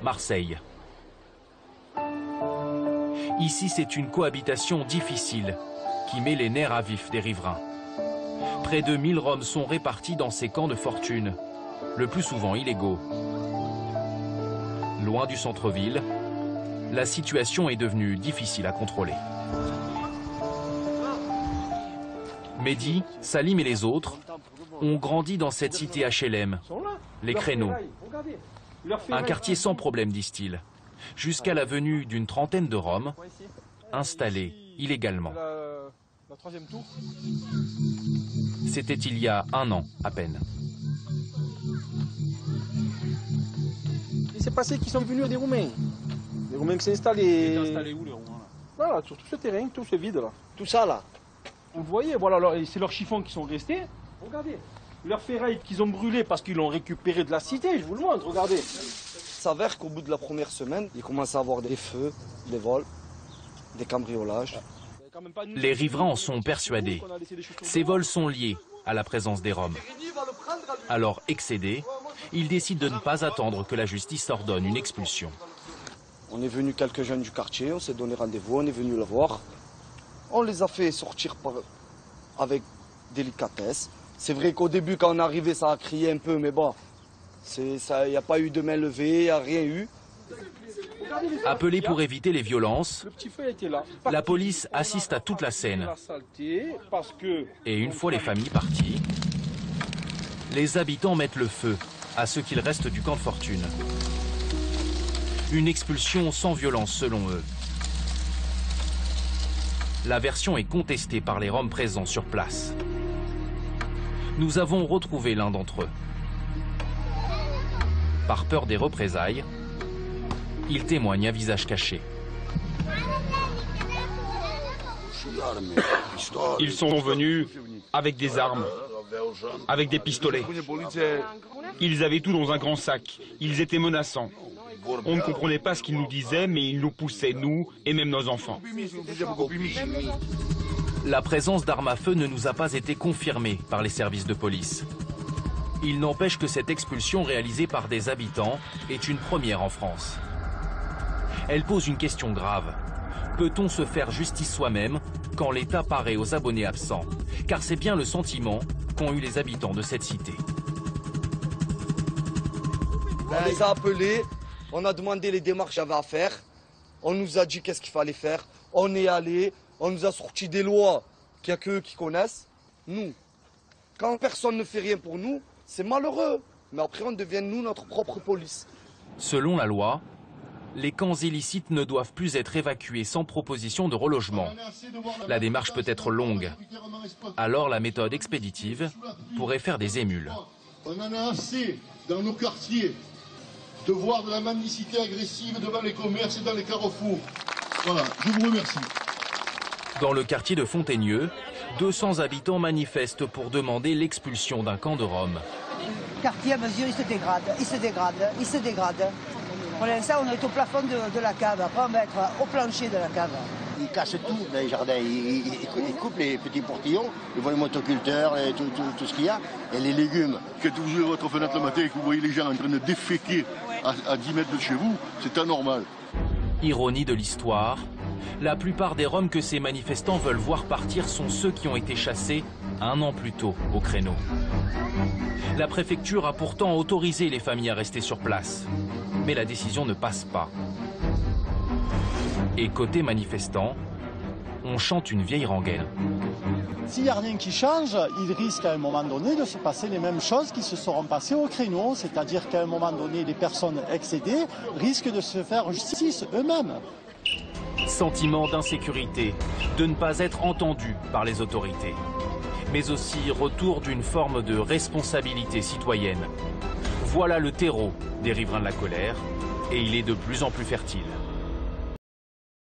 Marseille. Ici, c'est une cohabitation difficile qui met les nerfs à vif des riverains. Près de 1000 Roms sont répartis dans ces camps de fortune, le plus souvent illégaux. Loin du centre-ville, la situation est devenue difficile à contrôler. Mehdi, Salim et les autres ont grandi dans cette cité HLM, les Créneaux. Un quartier sans problème, disent-ils, jusqu'à la venue d'une trentaine de Roms installés illégalement. C'était il y a 1 an à peine. Il s'est passé qu'ils sont venus des Roumains. Les Roumains qui s'est installés. Ils étaient installés où les Roumains là? Voilà, sur tout ce terrain, tout ce vide là. Tout ça là. Vous voyez, voilà, c'est leurs chiffons qui sont restés. Regardez. Leurs ferrailles qu'ils ont brûlées parce qu'ils l'ont récupéré de la cité, je vous le montre, regardez. Il s'avère qu'au bout de la première semaine, il commence à avoir des feux, des vols, des cambriolages. Les riverains en sont persuadés. Ces vols sont liés à la présence des Roms. Alors, excédés, ils décident de ne pas attendre que la justice ordonne une expulsion. On est venu quelques jeunes du quartier, on s'est donné rendez-vous, on est venu le voir. On les a fait sortir avec délicatesse. C'est vrai qu'au début, quand on est arrivé, ça a crié un peu, mais bon, il n'y a pas eu de main levée, il n'y a rien eu. Appelés pour éviter les violences, la police assiste à toute la scène. Et une fois les familles parties, les habitants mettent le feu à ce qu'il reste du camp de fortune. Une expulsion sans violence selon eux. La version est contestée par les Roms présents sur place. Nous avons retrouvé l'un d'entre eux. Par peur des représailles, il témoigne à visage caché. Ils sont venus avec des armes, avec des pistolets. Ils avaient tout dans un grand sac. Ils étaient menaçants. On ne comprenait pas ce qu'ils nous disaient, mais ils nous poussaient, nous et même nos enfants. La présence d'armes à feu ne nous a pas été confirmée par les services de police. Il n'empêche que cette expulsion réalisée par des habitants est une première en France. Elle pose une question grave. Peut-on se faire justice soi-même quand l'État paraît aux abonnés absents? Car c'est bien le sentiment qu'ont eu les habitants de cette cité. On les a appelés, on a demandé les démarches qu'il y avait à faire. On nous a dit qu'est-ce qu'il fallait faire. On est allé, on nous a sorti des lois qu'il n'y a qu'eux qui connaissent. Nous, quand personne ne fait rien pour nous, c'est malheureux. Mais après, on devient, nous, notre propre police. Selon la loi, les camps illicites ne doivent plus être évacués sans proposition de relogement. La démarche peut être longue. Alors la méthode expéditive pourrait faire des émules. On en a assez dans nos quartiers de voir de la mendicité agressive devant les commerces et dans les carrefours. Voilà, je vous remercie. Dans le quartier de Fontaigneux, 200 habitants manifestent pour demander l'expulsion d'un camp de Roms. Le quartier à mesure, il se dégrade, il se dégrade, il se dégrade. Pour l'instant, on est au plafond de la cave. Après, on va être au plancher de la cave. Ils cassent tout dans les jardins. Ils coupent les petits portillons, ils voient les motoculteurs, tout ce qu'il y a, et les légumes. Quand vous ouvrez votre fenêtre le matin et que vous voyez les gens en train de déféquer à 10 mètres de chez vous, c'est anormal. Ironie de l'histoire, la plupart des Roms que ces manifestants veulent voir partir sont ceux qui ont été chassés 1 an plus tôt au Créneau. La préfecture a pourtant autorisé les familles à rester sur place. Mais la décision ne passe pas. Et côté manifestants, on chante une vieille rengaine. S'il n'y a rien qui change, il risque à un moment donné de se passer les mêmes choses qui se seront passées au Créneau, c'est-à-dire qu'à un moment donné, les personnes excédées risquent de se faire justice eux-mêmes. Sentiment d'insécurité, de ne pas être entendu par les autorités, mais aussi retour d'une forme de responsabilité citoyenne. Voilà le terreau des riverains de la colère, et il est de plus en plus fertile.